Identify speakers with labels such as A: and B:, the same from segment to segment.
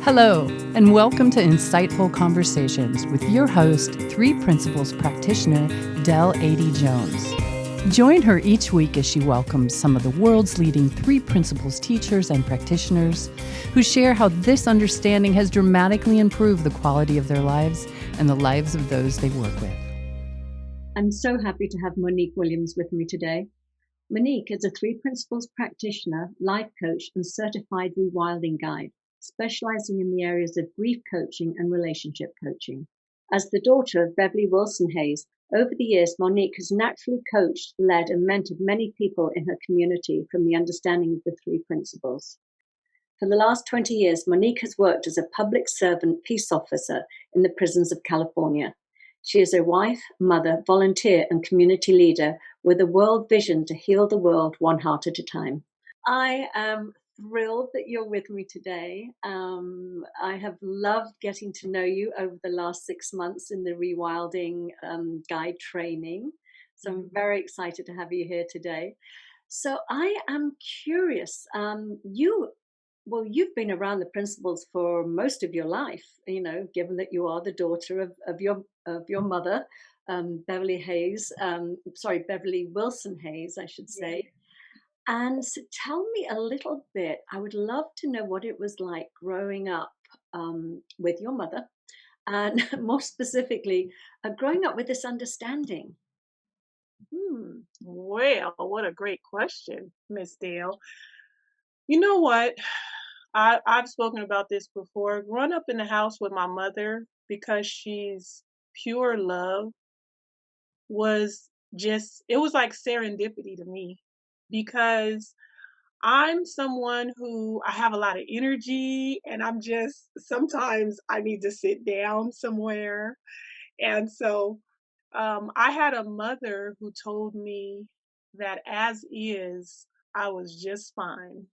A: Hello, and welcome to Insightful Conversations with your host, Three Principles practitioner, Adey-Jones. Join her each week as she welcomes some of the world's leading Three Principles teachers and practitioners who share how this understanding has dramatically improved the quality of their lives and the lives of those they work with.
B: I'm so happy to have Monique Williams with me today. Monique is a Three Principles practitioner, life coach, and certified rewilding guide, specializing in the areas of grief coaching and relationship coaching. As the daughter of Beverly Wilson Hayes, over the years, Monique has naturally coached, led, and mentored many people in her community from the understanding of the Three Principles. For the last 20 years, Monique has worked as a public servant peace officer in the prisons of California. She is a wife, mother, volunteer, and community leader with a world vision to heal the world one heart at a time. I am thrilled that you're with me today. I have loved getting to know you over the last 6 months in the Rewilding guide training. So I'm very excited to have you here today. So I am curious. You've been around the principles for most of your life, given that you are the daughter of your mother, Beverly Wilson Hayes, I should say. Yeah. And so tell me a little bit. I would love to know what it was like growing up with your mother, and more specifically, growing up with this understanding.
C: Well, what a great question, Miss Dale. You know what? I've spoken about this before. Growing up in the house with my mother, because she's pure love, it was like serendipity to me, because I'm someone who I have a lot of energy, and sometimes I need to sit down somewhere. And so I had a mother who told me that as is, I was just fine,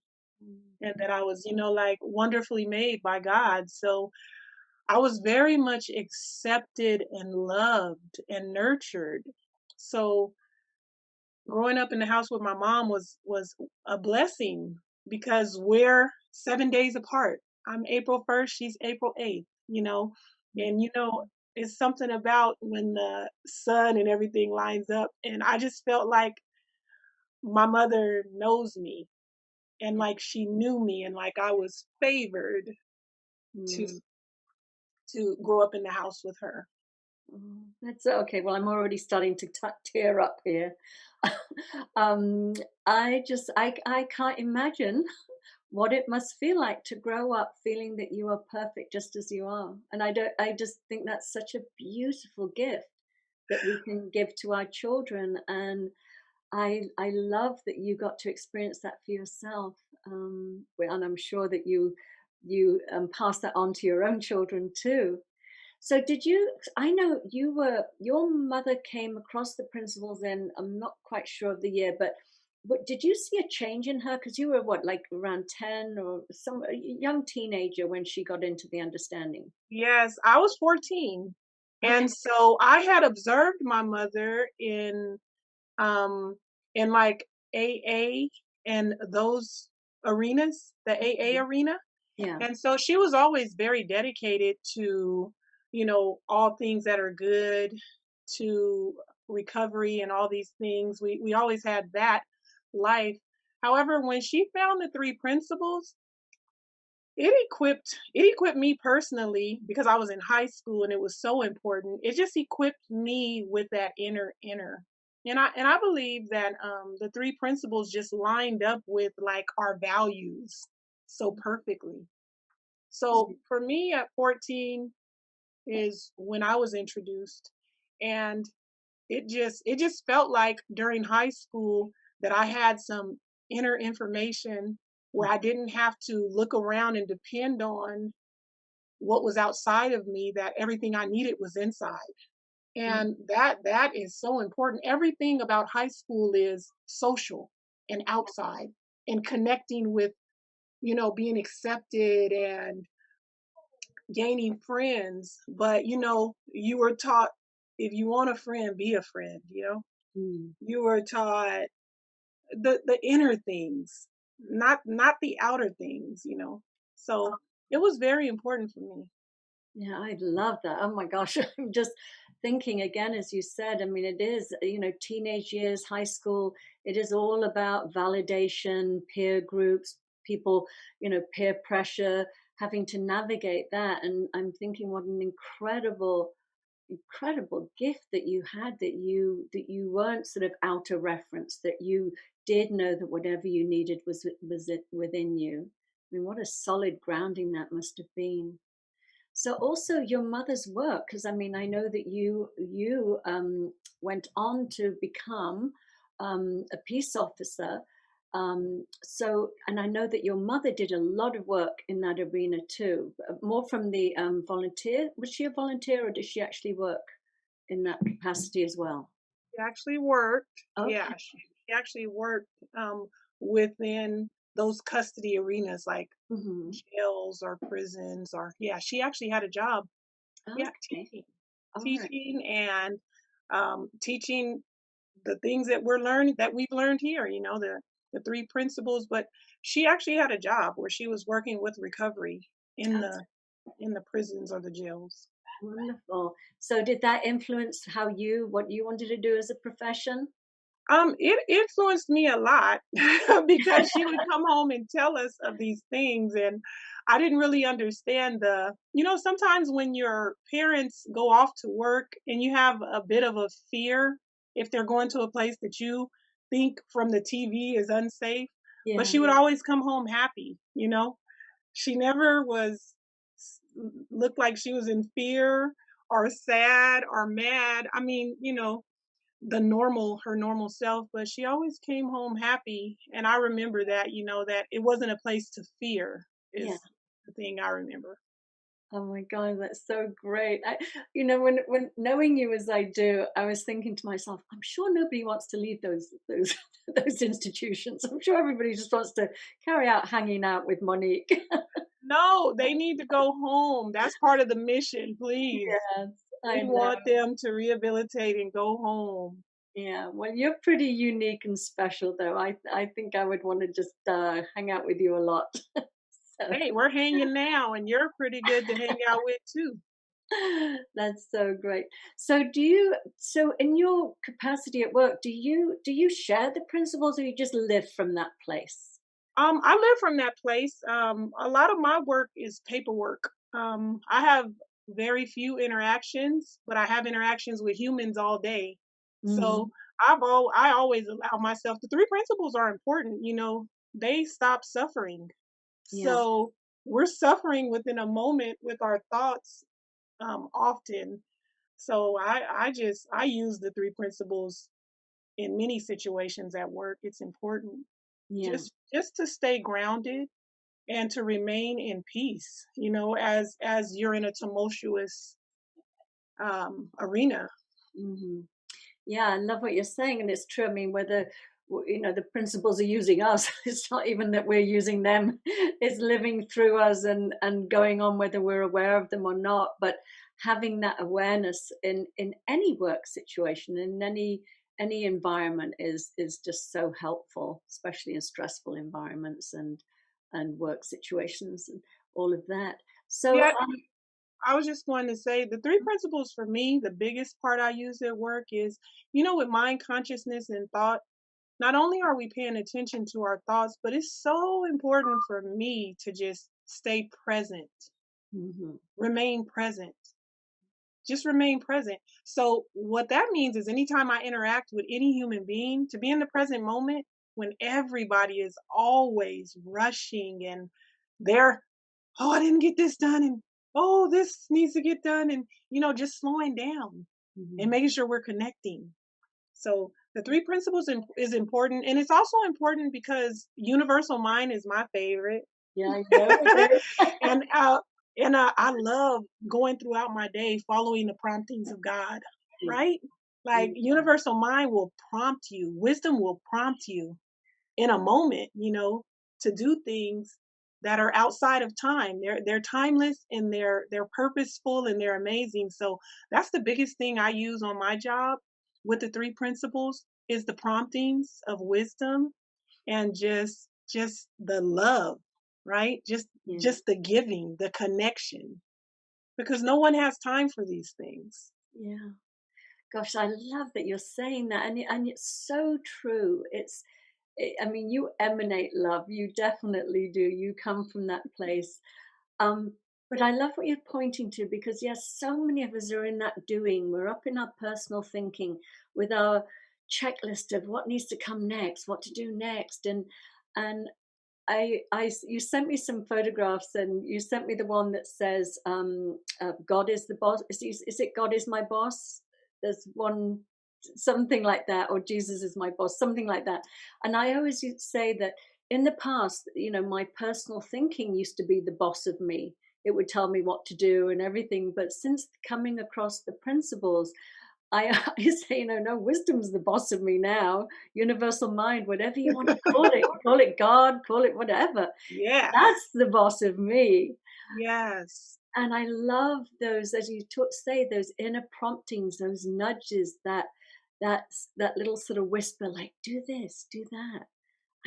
C: and that I was, like wonderfully made by God. So I was very much accepted and loved and nurtured. So growing up in the house with my mom was a blessing, because we're 7 days apart. I'm April 1st, she's April 8th, and it's something about when the sun and everything lines up, and I just felt like my mother knows me, and like she knew me, and like I was favored to to grow up in the house with her.
B: That's okay. Well, I'm already starting to tear up here. I can't imagine what it must feel like to grow up feeling that you are perfect just as you are. And I just think that's such a beautiful gift that we can give to our children. And I love that you got to experience that for yourself. And I'm sure that you pass that on to your own children too. So I know your mother came across the principles in, I'm not quite sure of the year, but did you see a change in her? Because you were like around 10 or a young teenager when she got into the understanding.
C: Yes, I was 14. Okay. And so I had observed my mother in like AA and those arenas, the AA arena.
B: Yeah.
C: And so she was always very dedicated to, all things that are good, to recovery and all these things. We always had that life. However, when she found the Three Principles, it equipped me personally, because I was in high school and it was so important. It just equipped me with that inner. And I believe that the Three Principles just lined up with like our values so perfectly. So for me at 14 is when I was introduced, and it just felt like during high school that I had some inner information where I didn't have to look around and depend on what was outside of me, that everything I needed was inside. And that is so important. Everything about high school is social and outside and connecting with, being accepted and gaining friends. But, you were taught, if you want a friend, be a friend. You were taught the inner things, not the outer things. So it was very important for me.
B: Yeah, I love that. Oh my gosh. I'm just thinking again, as you said, I mean, it is, teenage years, high school, it is all about validation, peer groups, people, peer pressure, having to navigate that. And I'm thinking what an incredible gift that you had, that you weren't sort of out of reference, that you did know that whatever you needed was it within you. I mean, what a solid grounding that must have been. So also your mother's work, because I mean, I know that you went on to become a peace officer. And I know that your mother did a lot of work in that arena too, more from the volunteer. Was she a volunteer, or did she actually work in that capacity as well?
C: She actually worked, yeah,
B: Okay.
C: she actually worked within those custody arenas like
B: Hmm.
C: jails or prisons or yeah, she actually had a job, yeah,
B: Okay. All right.
C: teaching and teaching the things that we've learned here, the three principles, but she actually had a job where she was working with recovery in
B: That's
C: the prisons or the jails.
B: wonderful. So did that influence what you wanted to do as a profession?
C: It influenced me a lot because she would come home and tell us of these things, and I didn't really understand sometimes when your parents go off to work and you have a bit of a fear if they're going to a place that you think from the TV is unsafe, but
B: Yeah.
C: she would always come home happy. She never looked like she was in fear or sad or mad. I mean, her normal self, but she always came home happy. And I remember that it wasn't a place to fear
B: Yeah.
C: is the thing I remember.
B: Oh my God, that's so great. When knowing you as I do, I was thinking to myself, I'm sure nobody wants to leave those those institutions. I'm sure everybody just wants to carry out hanging out with Monique.
C: No, they need to go home. That's part of the mission, please.
B: Yes, I
C: We
B: know.
C: want them to rehabilitate and go home.
B: Yeah. Well, you're pretty unique and special, though. I think I would want to just hang out with you a lot. So.
C: Hey, we're hanging now, and you're pretty good to hang out with too.
B: That's so great. So in your capacity at work, do you share the principles, or you just live from that place?
C: I live from that place. A lot of my work is paperwork. I have very few interactions, but I have interactions with humans all day. So
B: Hmm.
C: I always allow myself. The three principles are important. They stop suffering.
B: Yeah.
C: So we're suffering within a moment with our thoughts often. So I use the three principles in many situations at work. It's important
B: Yeah.
C: just to stay grounded and to remain in peace, as you're in a tumultuous arena.
B: Hmm. Yeah, I love what you're saying, and it's true. I mean, whether the principles are using us, it's not even that we're using them. It's living through us and going on, whether we're aware of them or not. But having that awareness in any work situation, in any environment, is just so helpful, especially in stressful environments and work situations and all of that. So,
C: Yet, I was just going to say the three principles for me, the biggest part I use at work is, with mind consciousness and thought, not only are we paying attention to our thoughts, but it's so important for me to just stay present,
B: mhm,
C: remain present. Just remain present. So what that means is anytime I interact with any human being, to be in the present moment when everybody is always rushing and they're, oh, I didn't get this done and oh, this needs to get done and just slowing down and
B: mhm.
C: making sure we're connecting. So the three principles is important, and it's also important because universal mind is my favorite.
B: Yeah, I know it
C: and I love going throughout my day following the promptings of God,
B: is.
C: right? Like
B: Yeah.
C: universal mind will prompt you, wisdom will prompt you in a moment, to do things that are outside of time. They're timeless and they're purposeful and they're amazing. So that's the biggest thing I use on my job with the three principles is the promptings of wisdom and just the love. right?
B: Yeah.
C: Just the giving, the connection, because no one has time for these things.
B: Yeah. Gosh, I love that you're saying that, and it's so true. I mean, you emanate love. You definitely do. You come from that place. Um, but I love what you're pointing to, because yes, so many of us are in that doing. We're up in our personal thinking with our checklist of what needs to come next, what to do next, and you sent me some photographs, and you sent me the one that says, "God is the boss." Is it "God is my boss"? There's one, something like that, or "Jesus is my boss," something like that. And I always used to say that in the past, my personal thinking used to be the boss of me. It would tell me what to do and everything. But since coming across the principles, I I say, no, wisdom's the boss of me now. Universal mind, whatever you want to call it God, call it whatever.
C: Yes.
B: That's the boss of me.
C: Yes.
B: And I love those, as you say, those inner promptings, those nudges, that little sort of whisper, like, do this, do that.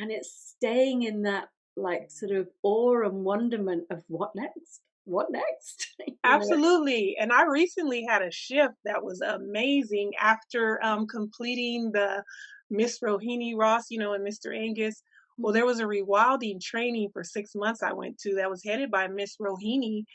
B: And it's staying in that, like, sort of awe and wonderment of what next? What next?
C: Absolutely. And I recently had a shift that was amazing after completing the Miss Rohini Ross, and Mr. Angus. Well,
B: Mhm.
C: there was a rewilding training for 6 months I went to that was headed by Miss Rohini,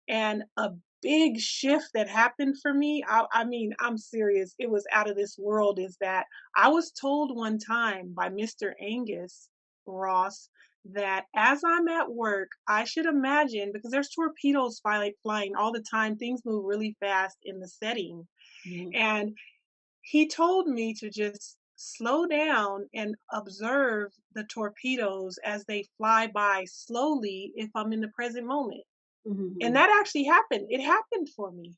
C: and a big shift that happened for me. I mean, I'm serious. It was out of this world. Is that I was told one time by Mr. Angus Ross that as I'm at work, I should imagine, because there's torpedoes flying all the time, things move really fast in the setting.
B: Mhm.
C: And he told me to just slow down and observe the torpedoes as they fly by slowly if I'm in the present moment. And
B: Mhm.
C: that actually happened. It happened for me.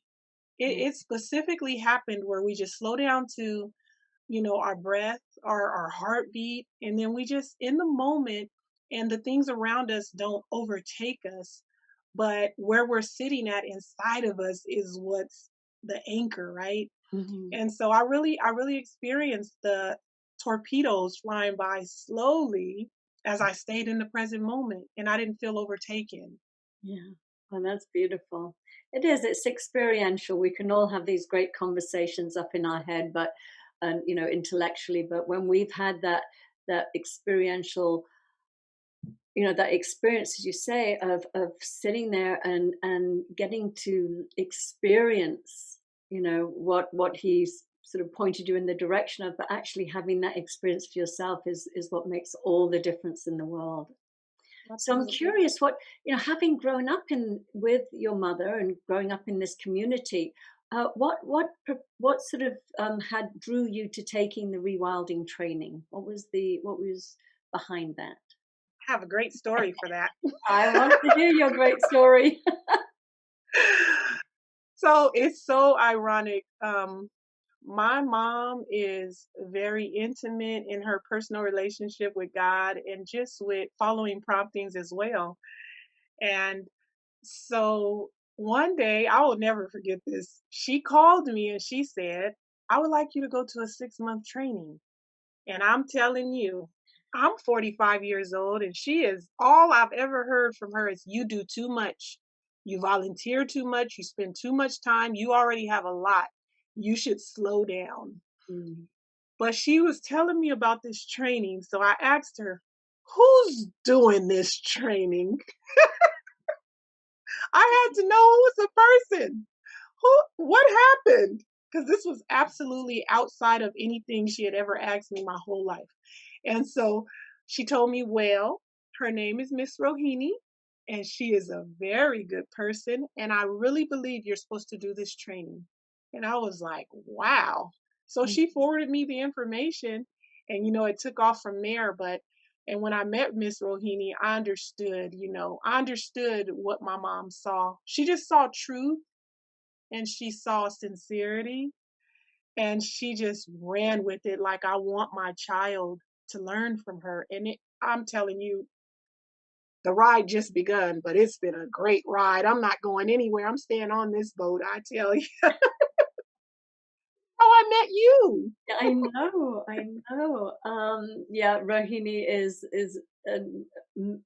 B: Yeah.
C: It specifically happened where we just slow down to, our breath, our heartbeat, and then we just in the moment, and the things around us don't overtake us, but where we're sitting at inside of us is what's the anchor, right?
B: Mhm.
C: And so I really experienced the torpedoes flying by slowly as I stayed in the present moment, and I didn't feel overtaken.
B: Yeah. Well, that's beautiful. It is. It's experiential. We can all have these great conversations up in our head, but and intellectually. But when we've had that experiential, that experience, as you say, of sitting there and getting to experience, what he's sort of pointed you in the direction of, but actually having that experience for yourself is what makes all the difference in the world. So I'm
C: Absolutely.
B: curious, having grown up with your mother and growing up in this community, what sort of had drew you to taking the rewilding training? What was behind that?
C: I have a great story for that.
B: I want to hear your great story.
C: So it's so ironic. My mom is very intimate in her personal relationship with God and just with following promptings as well. And so one day, I will never forget this. She called me and she said, "I would like you to go to a 6 month training." And I'm telling you, I'm 45 years old, and she is all I've ever heard from her is, "You do too much. You volunteer too much. You spend too much time. You already have a lot. You should slow down."
B: Mm.
C: But she was telling me about this training. So I asked her, "Who's doing this training?" I had to know who was the person. What happened? Because this was absolutely outside of anything she had ever asked me my whole life. And so she told me, well, her name is Miss Rohini, and she is a very good person. And I really believe you're supposed to do this training. And I was like, wow. So
B: Mm.
C: she forwarded me the information, and it took off from there. And when I met Miss Rohini, I understood what my mom saw. She just saw truth, and she saw sincerity, and she just ran with it like, I want my child to learn from her. And I'm telling you, the ride just begun, but it's been a great ride. I'm not going anywhere. I'm staying on this boat, I tell you. I met you.
B: I know, I know. Yeah, Rohini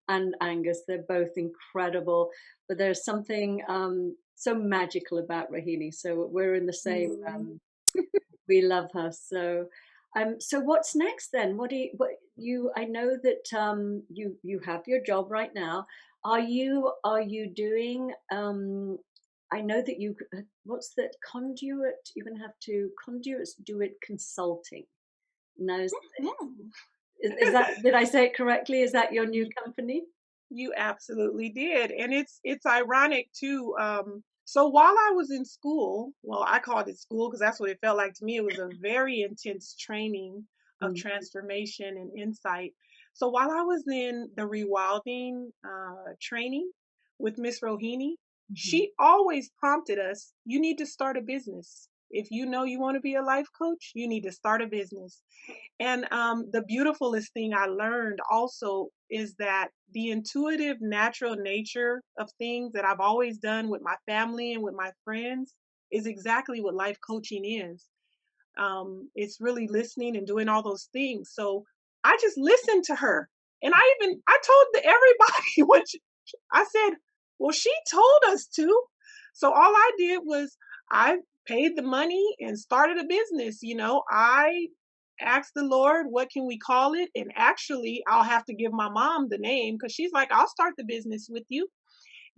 B: and Angus, they're both incredible, but there's something so magical about Rohini. So we're in the same.
C: Mm.
B: We love her. So what's next then? What you? I know that you have your job right now. Are you doing? I know that you. What's that conduit? You're going to have to conduits do it consulting. Now, is that, did I say it correctly? Is that your new company?
C: You absolutely did. And it's ironic too. So while I was in school, well, I called it school because that's what it felt like to me. It was a very intense training of
B: Mm,
C: transformation and insight. So while I was in the rewilding training with Miss Rohini,
B: mhm,
C: she always prompted us, you need to start a business. If you know you want to be a life coach, you need to start a business. And the beautifulest thing I learned also is that the intuitive, natural nature of things that I've always done with my family and with my friends is exactly what life coaching is. It's really listening and doing all those things. So I just listened to her, and I told everybody when I said, "Well, she told us to." So all I did was I paid the money and started a business. I asked the Lord, what can we call it? And actually, I'll have to give my mom the name because she's like, I'll start the business with you.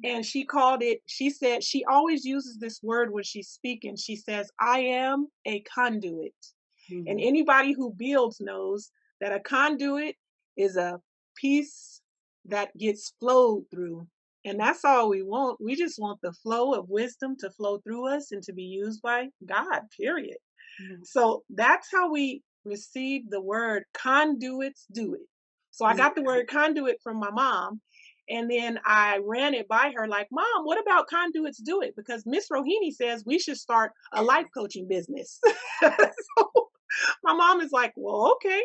C: And she called it, she said, she always uses this word when she's speaking. She says, I am a conduit. And
B: mhm,
C: anybody who builds knows that a conduit is a piece that gets flowed through. And that's all we want. We just want the flow of wisdom to flow through us and to be used by God, period.
B: mhm.
C: So that's how we received the word conduits do it. So I got the word conduit from my mom. And then I ran it by her like, Mom, what about conduits do it? Because Miss Rohini says we should start a life coaching business. So my mom is like, well, okay.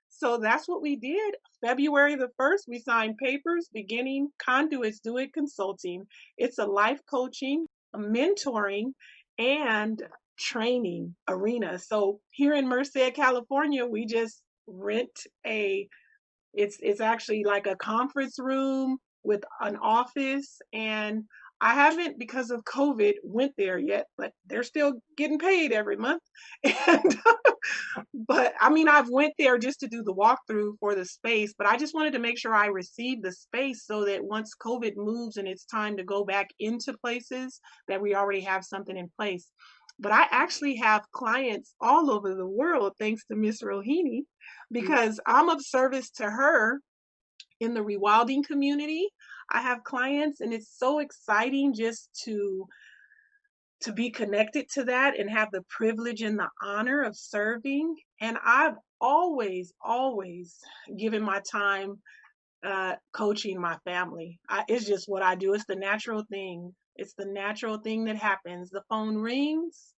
C: So that's what we did. February the 1st, we signed papers beginning Conduits Do It Consulting. It's a life coaching, a mentoring, and training arena. So here in Merced, California, we just rent a it's actually like a conference room with an office, and I haven't because of COVID went there yet, but they're still getting paid every month. And but I mean, I've went there just to do the walkthrough for the space, but I just wanted to make sure I received the space so that once COVID moves and it's time to go back into places, that we already have something in place. But I actually have clients all over the world thanks to Miss Rohini because I'm of service to her in the rewilding community. I have clients, and it's so exciting just to be connected to that and have the privilege and the honor of serving. And I've always given my time coaching my family. It's just what I do. It's the natural thing. It's the natural thing that happens. The phone rings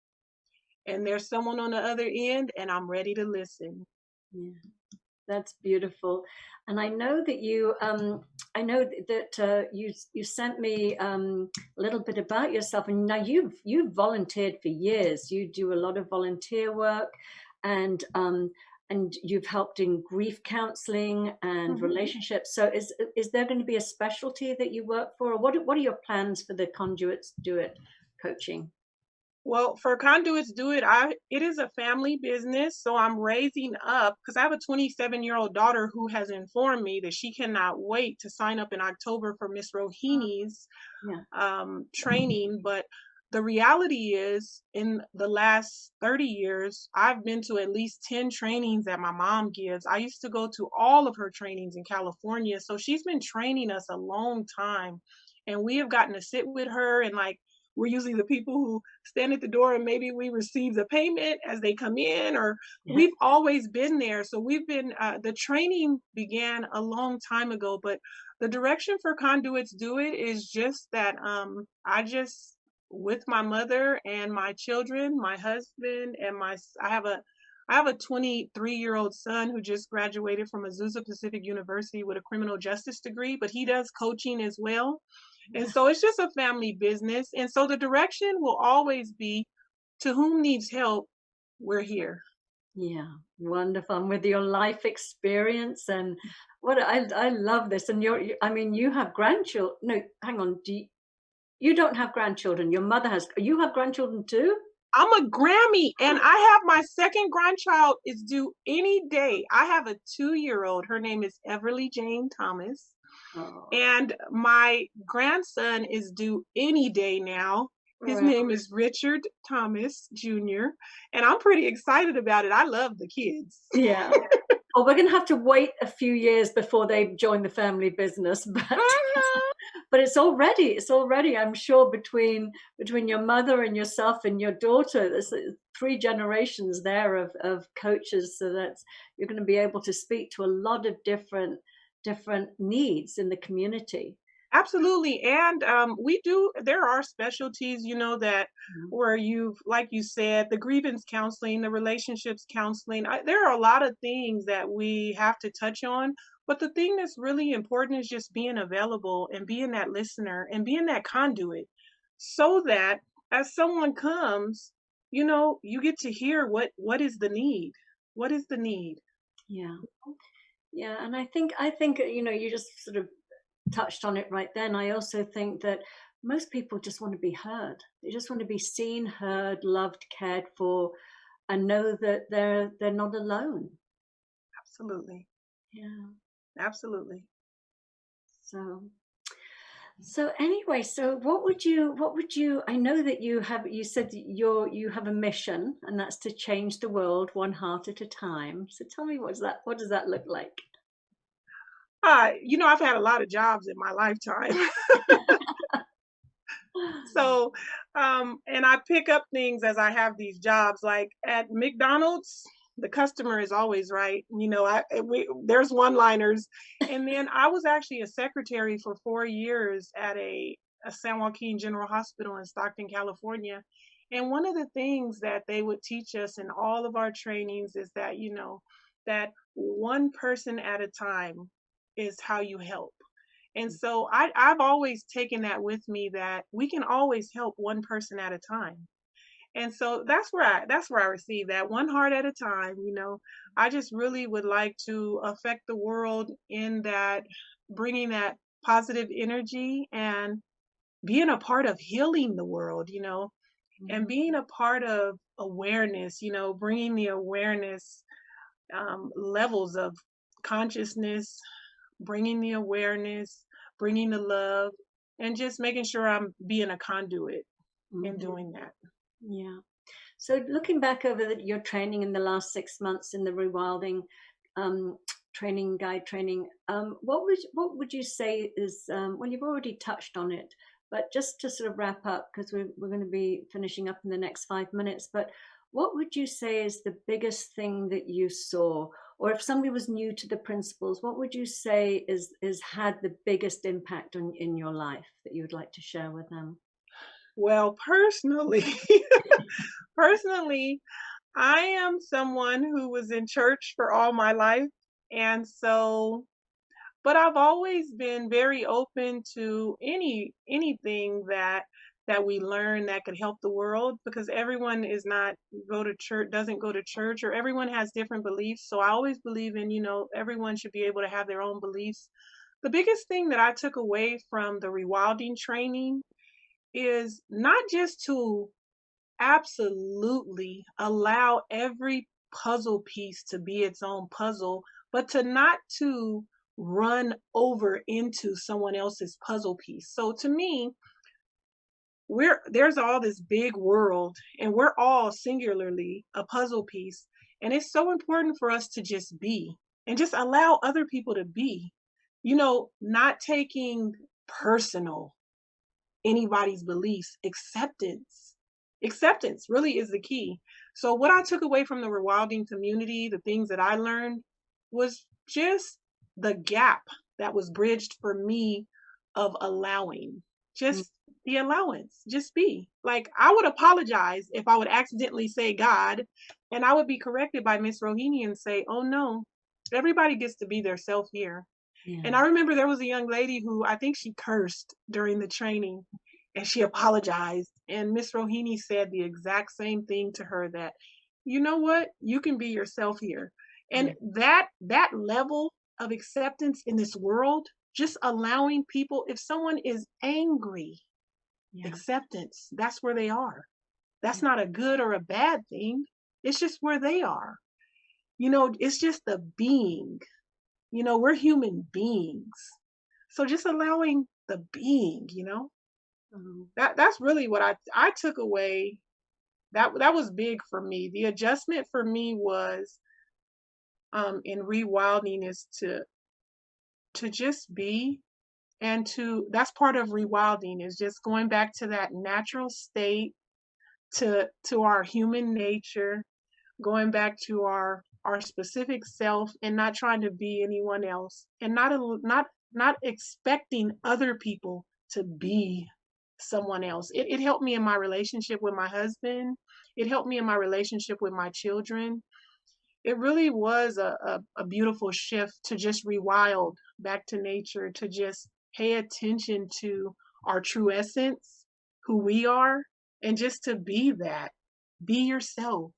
C: and there's someone on the other end, and I'm ready to listen.
B: Yeah. That's beautiful, and I know that you sent me a little bit about yourself, and now you've volunteered for years. You do a lot of volunteer work, and you've helped in grief counseling and
C: Mhm.
B: relationships. So is there going to be a specialty that you work for, or what are your plans for the Conduits Do It coaching?
C: Well, for Conduits Do It, it is a family business. So I'm raising up because I have a 27-year-old daughter who has informed me that she cannot wait to sign up in October for Miss Rohini's
B: Yeah.
C: training. But the reality is, in the last 30 years, I've been to at least 10 trainings that my mom gives. I used to go to all of her trainings in California. So she's been training us a long time. And we have gotten to sit with her, and like, we're usually the people who stand at the door and maybe we receive the payment as they come in, or
B: Yeah.
C: we've always been there. So we've been, the training began a long time ago, but the direction for Conduits Do It is just that I just, with my mother and my children, my husband, and I have a 23-year-old son who just graduated from Azusa Pacific University with a criminal justice degree, but he does coaching as well. And so it's just a family business. And so the direction will always be to whom needs help we're here.
B: Yeah, wonderful. And with your life experience and I love this. And I mean, you have grandchildren. No, hang on. You don't have grandchildren. Your mother has. You have grandchildren too?
C: I'm a Grammy, and I have my second grandchild is due any day. I have a 2-year-old. Her name is Everly Jane Thomas.
B: Oh,
C: And my grandson is due any day now. His
B: right.
C: name is Richard Thomas Jr. And I'm pretty excited about it. I love the kids.
B: Yeah. Well, we're going to have to wait a few years before they join the family business, but it's already, I'm sure, between your mother and yourself and your daughter, there's 3 generations there of coaches, so that you're going to be able to speak to a lot of different needs in the community.
C: Absolutely. And there are specialties, that where like you said, the grievance counseling, the relationships counseling, there are a lot of things that we have to touch on. But the thing that's really important is just being available and being that listener and being that conduit, so that as someone comes, you get to hear what is the need? What is the need?
B: Yeah. Yeah. And I think, you just sort of touched on it right then. I also think that most people just want to be heard. They just want to be seen, heard, loved, cared for, and know that they're not alone.
C: Absolutely.
B: Yeah.
C: Absolutely.
B: So anyway, so what would you, I know that you said you have a mission, and that's to change the world one heart at a time. So tell me, what does that look like?
C: I've had a lot of jobs in my lifetime. So, and I pick up things as I have these jobs. Like at McDonald's, the customer is always right. There's one-liners. And then I was actually a secretary for 4 years at a San Joaquin General Hospital in Stockton, California. And one of the things that they would teach us in all of our trainings is that, that one person at a time is how you help. And so I've always taken that with me, that we can always help one person at a time. And so that's where I receive that, one heart at a time. I just really would like to affect the world in that, bringing that positive energy and being a part of healing the world, and being a part of awareness, bringing the awareness, levels of consciousness, bringing the awareness, bringing the love, and just making sure I'm being a conduit in doing that.
B: Yeah. So looking back over your training in the last 6 months in the Rewilding guide training, what would you say is, well, you've already touched on it, but just to sort of wrap up, because we're going to be finishing up in the next 5 minutes, but what would you say is the biggest thing that you saw? Or if somebody was new to the principles, what would you say is had the biggest impact in your life that you would like to share with them?
C: Well, personally, I am someone who was in church for all my life. And so, but I've always been very open to anything that we learn that could help the world, because everyone doesn't go to church, or everyone has different beliefs. So I always believe in, everyone should be able to have their own beliefs. The biggest thing that I took away from the Rewilding training is not just to absolutely allow every puzzle piece to be its own puzzle, but to not to run over into someone else's puzzle piece. So to me, there's all this big world, and we're all singularly a puzzle piece. And it's so important for us to just be, and just allow other people to be, not taking personal anybody's beliefs. Acceptance really is the key. So what I took away from the Rewilding community, the things that I learned, was just the gap that was bridged for me of allowing, just the allowance, just be. Like, I would apologize if I would accidentally say God, and I would be corrected by Miss Rohini and say, oh no, everybody gets to be their self here. Yeah. And I remember there was a young lady who, I think she cursed during the training, and she apologized. And Miss Rohini said the exact same thing to her, that, you know what? You can be yourself here. And that level of acceptance in this world, just allowing people, if someone is angry, acceptance, that's where they are. That's not a good or a bad thing. It's just where they are. It's just the being. We're human beings. So just allowing the being, that's really what I took away. That was big for me. The adjustment for me was in rewilding is to just be, and that's part of rewilding, is just going back to that natural state, to our human nature, going back to our specific self, and not trying to be anyone else, and not expecting other people to be someone else. It helped me in my relationship with my husband. It helped me in my relationship with my children. It really was a beautiful shift to just rewild back to nature, to just pay attention to our true essence, who we are, and just to be that. Be yourself.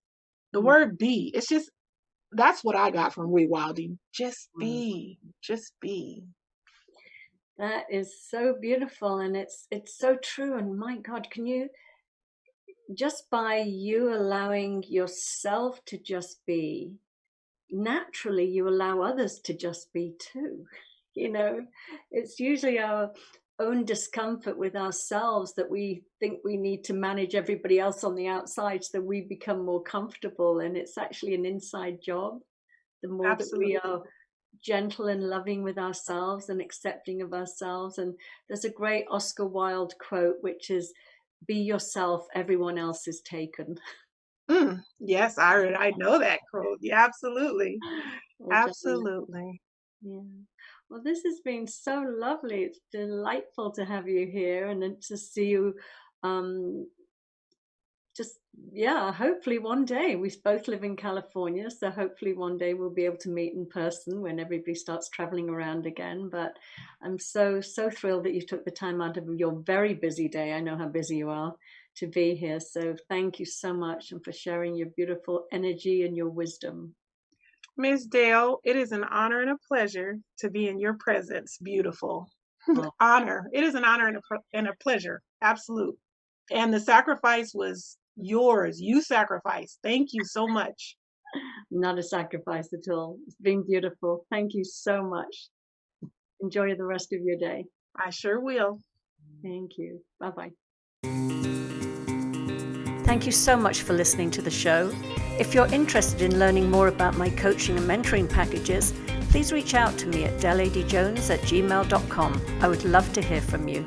C: The word be, it's just, that's what I got from rewilding. Just be. Just be.
B: That is so beautiful, and it's so true. And my God, can you, just by you allowing yourself to just be, naturally you allow others to just be too. It's usually our own discomfort with ourselves that we think we need to manage everybody else on the outside so that we become more comfortable, and it's actually an inside job. The more
C: Absolutely.
B: that we are gentle and loving with ourselves and accepting of ourselves. And there's a great Oscar Wilde quote, which is, "Be yourself, everyone else is taken."
C: Yes, I know that quote. Yeah, absolutely. Absolutely.
B: Yeah. Well, this has been so lovely. It's delightful to have you here, and then to see you hopefully one day. We both live in California, so hopefully one day we'll be able to meet in person when everybody starts traveling around again. But I'm so thrilled that you took the time out of your very busy day. I know how busy you are, to be here. So thank you so much, and for sharing your beautiful energy and your wisdom.
C: Ms. Dale, it is an honor and a pleasure to be in your presence. Beautiful. Honor. It is an honor and a pleasure. Absolute. And the sacrifice was yours. You sacrificed. Thank you so much.
B: Not a sacrifice at all. It's been beautiful. Thank you so much. Enjoy the rest of your day.
C: I sure will.
B: Thank you. Bye-bye.
D: Thank you so much for listening to the show. If you're interested in learning more about my coaching and mentoring packages, please reach out to me at Adey-Jones@gmail.com. I would love to hear from you.